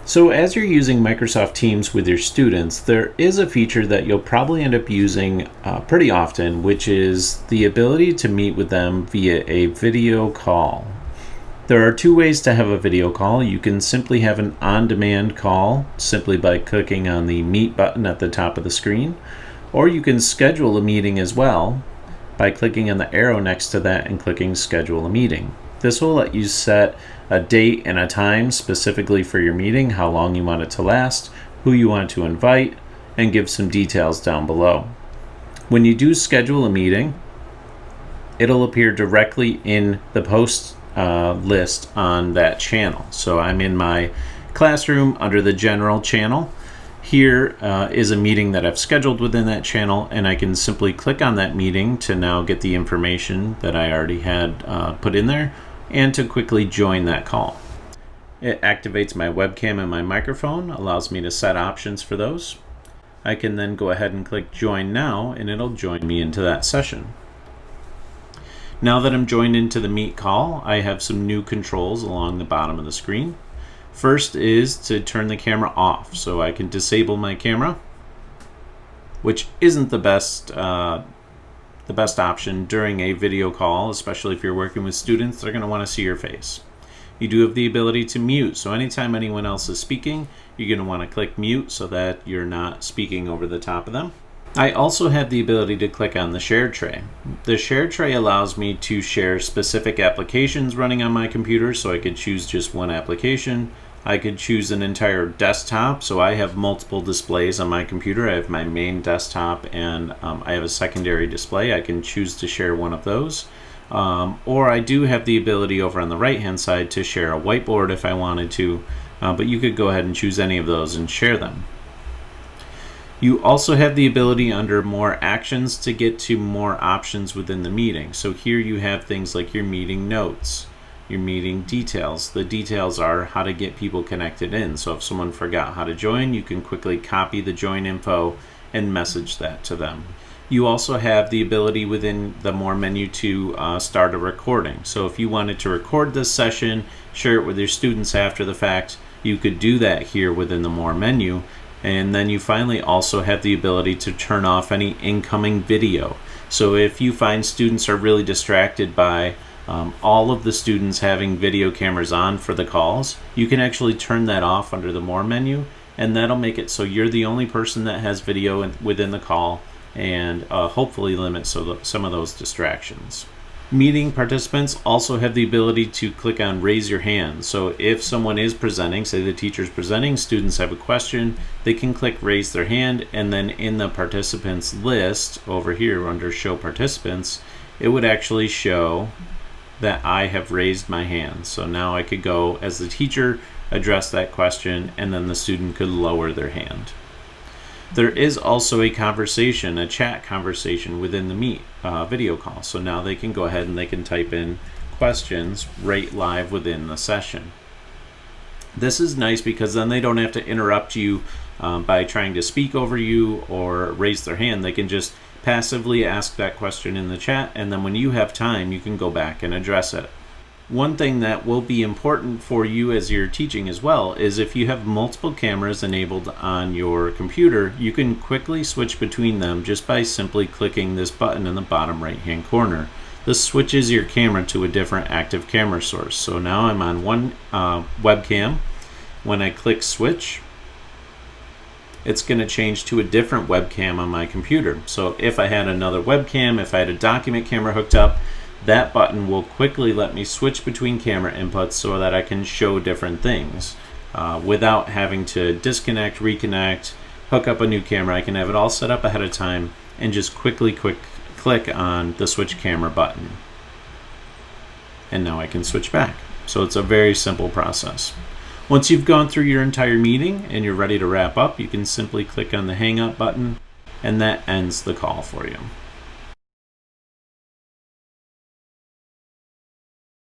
So as you're using Microsoft Teams with your students, there is a feature that you'll probably end up using pretty often, which is the ability to meet with them via a video call. There are two ways to have a video call. You can simply have an on-demand call simply by clicking on the Meet button at the top of the screen, or you can schedule a meeting as well by clicking on the arrow next to that and clicking Schedule a Meeting. This will let you set a date and a time specifically for your meeting, how long you want it to last, who you want to invite, and give some details down below. When you do schedule a meeting, it'll appear directly in the post list on that channel. So I'm in my classroom under the general channel. Here is a meeting that I've scheduled within that channel, and I can simply click on that meeting to now get the information that I already had put in there and to quickly join that call. It activates my webcam and my microphone, allows me to set options for those. I can then go ahead and click Join Now, and it'll join me into that session. Now that I'm joined into the Meet call, I have some new controls along the bottom of the screen. First is to turn the camera off, so I can disable my camera, which isn't the best option during a video call, especially if you're working with students. They're going to want to see your face. You do have the ability to mute, so anytime anyone else is speaking, you're going to want to click mute so that you're not speaking over the top of them. I also have the ability to click on the shared tray. The shared tray allows me to share specific applications running on my computer, so I could choose just one application. I could choose an entire desktop, so I have multiple displays on my computer. I have my main desktop and I have a secondary display. I can choose to share one of those. Or I do have the ability over on the right hand side to share a whiteboard if I wanted to, but you could go ahead and choose any of those and share them. You also have the ability under More Actions to get to more options within the meeting. So here you have things like your meeting notes, your meeting details. The details are how to get people connected in. So if someone forgot how to join, you can quickly copy the join info and message that to them. You also have the ability within the More menu to start a recording. So if you wanted to record this session, share it with your students after the fact, you could do that here within the More menu. And then you finally also have the ability to turn off any incoming video. So if you find students are really distracted by all of the students having video cameras on for the calls, you can actually turn that off under the More menu, and that'll make it so you're the only person that has video within the call, and hopefully limit some of those distractions. Meeting participants also have the ability to click on Raise Your Hand. So if someone is presenting, say the teacher's presenting, students have a question, they can click Raise Their Hand, and then in the participants list over here under Show Participants, it would actually show that I have raised my hand. So now I could go as the teacher, address that question, and then the student could lower their hand. There is also a chat conversation within the Meet video call. So now they can go ahead and they can type in questions right live within the session. This is nice because then they don't have to interrupt you by trying to speak over you or raise their hand. They can just passively ask that question in the chat, and then when you have time, you can go back and address it. One thing that will be important for you as you're teaching as well is if you have multiple cameras enabled on your computer, you can quickly switch between them just by simply clicking this button in the bottom right hand corner. This switches your camera to a different active camera source. So now I'm on one webcam. When I click switch, it's going to change to a different webcam on my computer. So if I had another webcam, if I had a document camera hooked up, that button will quickly let me switch between camera inputs so that I can show different things without having to disconnect, reconnect, hook up a new camera. I can have it all set up ahead of time and just quick click on the switch camera button. And now I can switch back. So it's a very simple process. Once you've gone through your entire meeting and you're ready to wrap up, you can simply click on the hang up button, and that ends the call for you.